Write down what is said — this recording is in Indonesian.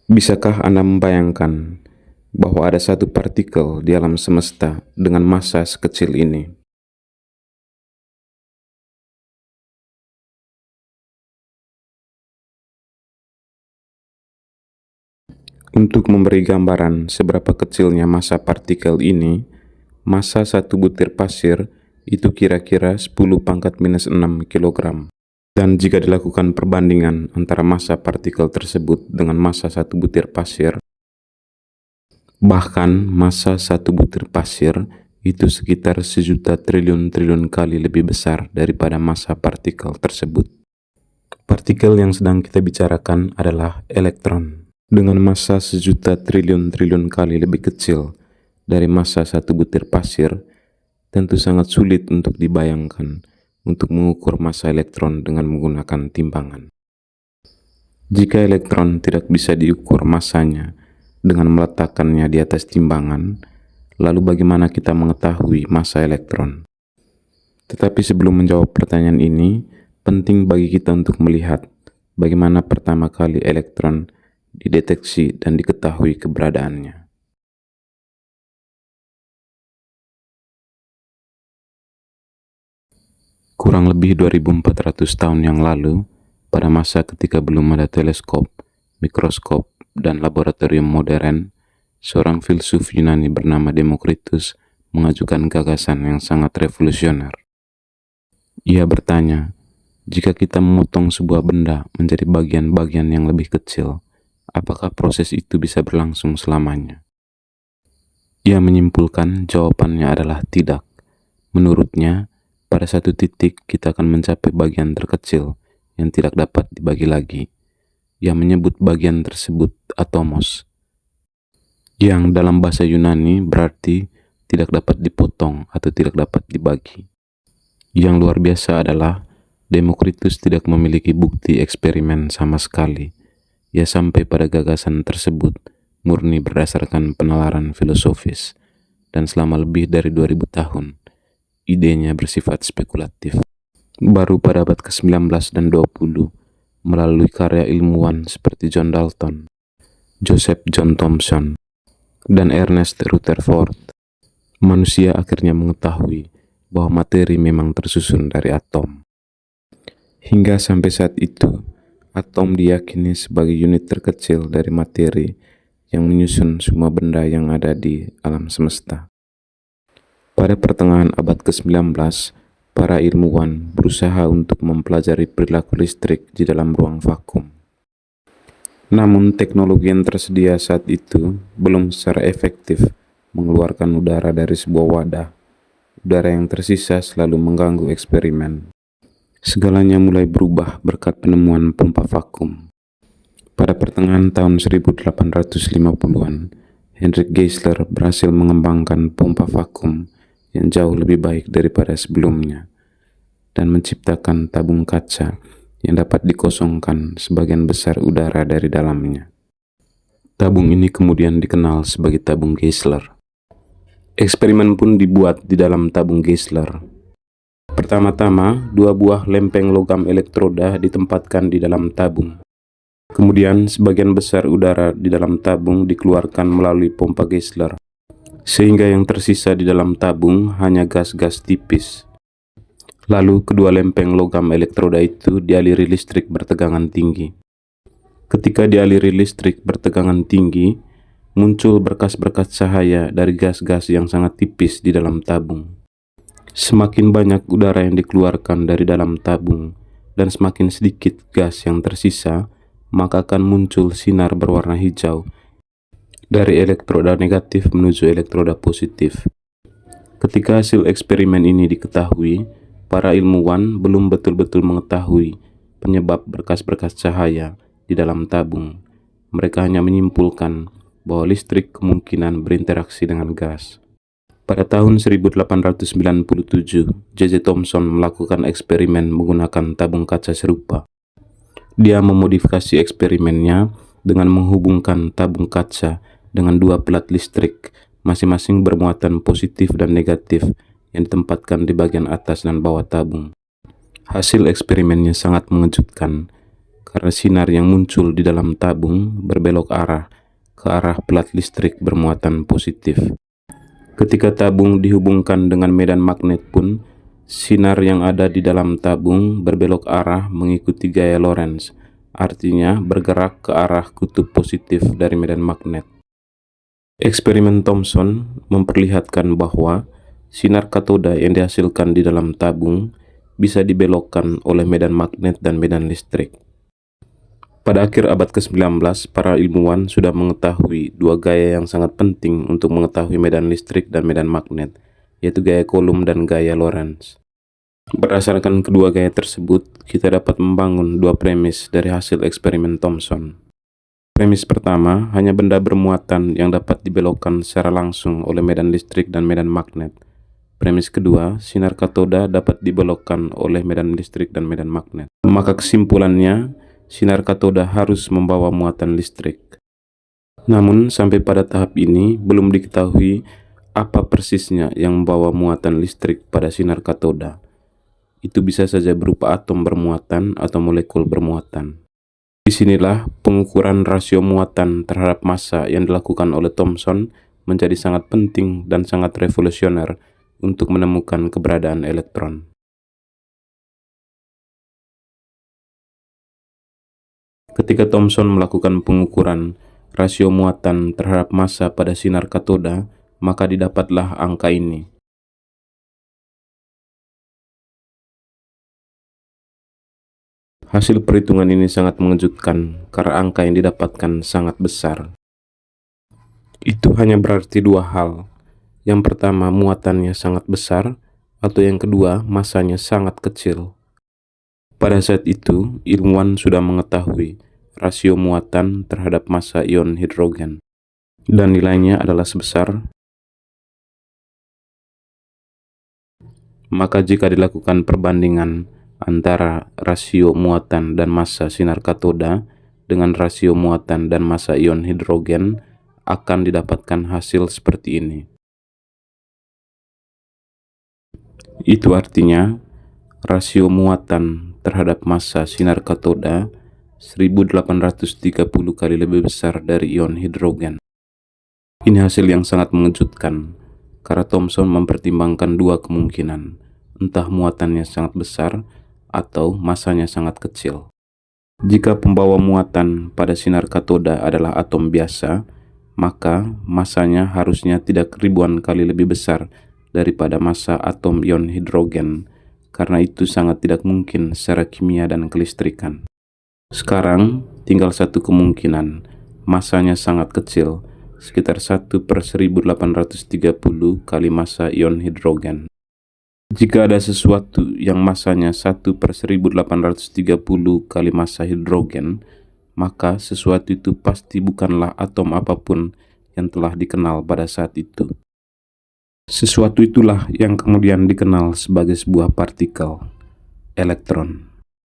Bisakah Anda membayangkan bahwa ada satu partikel di alam semesta dengan massa sekecil ini? Untuk memberi gambaran seberapa kecilnya massa partikel ini, massa satu butir pasir itu kira-kira 10⁻⁻⁶ kg. Dan jika dilakukan perbandingan antara massa partikel tersebut dengan massa satu butir pasir, bahkan massa satu butir pasir itu sekitar 1.000.000.000.000 kali lebih besar daripada massa partikel tersebut. Partikel yang sedang kita bicarakan adalah elektron, dengan massa 1.000.000.000.000 kali lebih kecil dari massa satu butir pasir. Tentu sangat sulit untuk dibayangkan untuk mengukur massa elektron dengan menggunakan timbangan. Jika elektron tidak bisa diukur massanya dengan meletakkannya di atas timbangan, lalu bagaimana kita mengetahui massa elektron? Tetapi sebelum menjawab pertanyaan ini, penting bagi kita untuk melihat bagaimana pertama kali elektron dideteksi dan diketahui keberadaannya. Kurang lebih 2400 tahun yang lalu, pada masa ketika belum ada teleskop, mikroskop, dan laboratorium modern, seorang filsuf Yunani bernama Demokritus mengajukan gagasan yang sangat revolusioner. Ia bertanya, jika kita memotong sebuah benda menjadi bagian-bagian yang lebih kecil, apakah proses itu bisa berlangsung selamanya? Ia menyimpulkan jawabannya adalah tidak. Menurutnya, pada satu titik kita akan mencapai bagian terkecil yang tidak dapat dibagi lagi. Ia menyebut bagian tersebut atomos, yang dalam bahasa Yunani berarti tidak dapat dipotong atau tidak dapat dibagi. Yang luar biasa adalah Demokritus tidak memiliki bukti eksperimen sama sekali. Ia sampai pada gagasan tersebut murni berdasarkan penalaran filosofis, dan selama lebih dari 2000 tahun, idenya bersifat spekulatif. Baru pada abad ke-19 dan 20, melalui karya ilmuwan seperti John Dalton, Joseph John Thomson, dan Ernest Rutherford, manusia akhirnya mengetahui bahwa materi memang tersusun dari atom. Hingga sampai saat itu, atom diyakini sebagai unit terkecil dari materi yang menyusun semua benda yang ada di alam semesta. Pada pertengahan abad ke-19, para ilmuwan berusaha untuk mempelajari perilaku listrik di dalam ruang vakum. Namun teknologi yang tersedia saat itu belum secara efektif mengeluarkan udara dari sebuah wadah. Udara yang tersisa selalu mengganggu eksperimen. Segalanya mulai berubah berkat penemuan pompa vakum. Pada pertengahan tahun 1850-an, Henrik Geissler berhasil mengembangkan pompa vakum yang jauh lebih baik daripada sebelumnya, dan menciptakan tabung kaca yang dapat dikosongkan sebagian besar udara dari dalamnya. Tabung ini kemudian dikenal sebagai tabung Geissler. Eksperimen pun dibuat di dalam tabung Geissler. Pertama-tama, 2 buah lempeng logam elektroda ditempatkan di dalam tabung. Kemudian, sebagian besar udara di dalam tabung dikeluarkan melalui pompa Geissler, sehingga yang tersisa di dalam tabung hanya gas-gas tipis. Lalu kedua lempeng logam elektroda itu dialiri listrik bertegangan tinggi. Ketika dialiri listrik bertegangan tinggi, muncul berkas-berkas cahaya dari gas-gas yang sangat tipis di dalam tabung. Semakin banyak udara yang dikeluarkan dari dalam tabung dan semakin sedikit gas yang tersisa, maka akan muncul sinar berwarna hijau dari elektroda negatif menuju elektroda positif. Ketika hasil eksperimen ini diketahui, para ilmuwan belum betul-betul mengetahui penyebab berkas-berkas cahaya di dalam tabung. Mereka hanya menyimpulkan bahwa listrik kemungkinan berinteraksi dengan gas. Pada tahun 1897, J.J. Thomson melakukan eksperimen menggunakan tabung kaca serupa. Dia memodifikasi eksperimennya dengan menghubungkan tabung kaca dengan 2 pelat listrik, masing-masing bermuatan positif dan negatif, yang ditempatkan di bagian atas dan bawah tabung. Hasil eksperimennya sangat mengejutkan, karena sinar yang muncul di dalam tabung berbelok arah ke arah plat listrik bermuatan positif. Ketika tabung dihubungkan dengan medan magnet pun, sinar yang ada di dalam tabung berbelok arah mengikuti gaya Lorentz, artinya bergerak ke arah kutub positif dari medan magnet. Eksperimen Thomson memperlihatkan bahwa sinar katoda yang dihasilkan di dalam tabung bisa dibelokkan oleh medan magnet dan medan listrik. Pada akhir abad ke-19, para ilmuwan sudah mengetahui dua gaya yang sangat penting untuk mengetahui medan listrik dan medan magnet, yaitu gaya Coulomb dan gaya Lorentz. Berdasarkan kedua gaya tersebut, kita dapat membangun dua premis dari hasil eksperimen Thomson. Premis pertama, hanya benda bermuatan yang dapat dibelokkan secara langsung oleh medan listrik dan medan magnet. Premis kedua, sinar katoda dapat dibelokkan oleh medan listrik dan medan magnet. Maka kesimpulannya, sinar katoda harus membawa muatan listrik. Namun, sampai pada tahap ini, belum diketahui apa persisnya yang membawa muatan listrik pada sinar katoda. Itu bisa saja berupa atom bermuatan atau molekul bermuatan. Disinilah pengukuran rasio muatan terhadap massa yang dilakukan oleh Thomson menjadi sangat penting dan sangat revolusioner untuk menemukan keberadaan elektron. Ketika Thomson melakukan pengukuran rasio muatan terhadap massa pada sinar katoda, maka didapatlah angka ini. Hasil perhitungan ini sangat mengejutkan karena angka yang didapatkan sangat besar. Itu hanya berarti dua hal. Yang pertama, muatannya sangat besar, atau yang kedua, massanya sangat kecil. Pada saat itu, ilmuwan sudah mengetahui rasio muatan terhadap massa ion hidrogen, dan nilainya adalah sebesar. Maka jika dilakukan perbandingan antara rasio muatan dan massa sinar katoda dengan rasio muatan dan massa ion hidrogen, akan didapatkan hasil seperti ini. Itu artinya rasio muatan terhadap massa sinar katoda 1830 kali lebih besar dari ion hidrogen. Ini hasil yang sangat mengejutkan karena Thomson mempertimbangkan dua kemungkinan, entah muatannya sangat besar atau massanya sangat kecil. Jika pembawa muatan pada sinar katoda adalah atom biasa, maka massanya harusnya tidak ribuan kali lebih besar daripada massa atom ion hidrogen, karena itu sangat tidak mungkin secara kimia dan kelistrikan. Sekarang, tinggal satu kemungkinan, massanya sangat kecil, sekitar 1/1830 kali massa ion hidrogen. Jika ada sesuatu yang massanya 1/1830 kali massa hidrogen, maka sesuatu itu pasti bukanlah atom apapun yang telah dikenal pada saat itu. Sesuatu itulah yang kemudian dikenal sebagai sebuah partikel, elektron.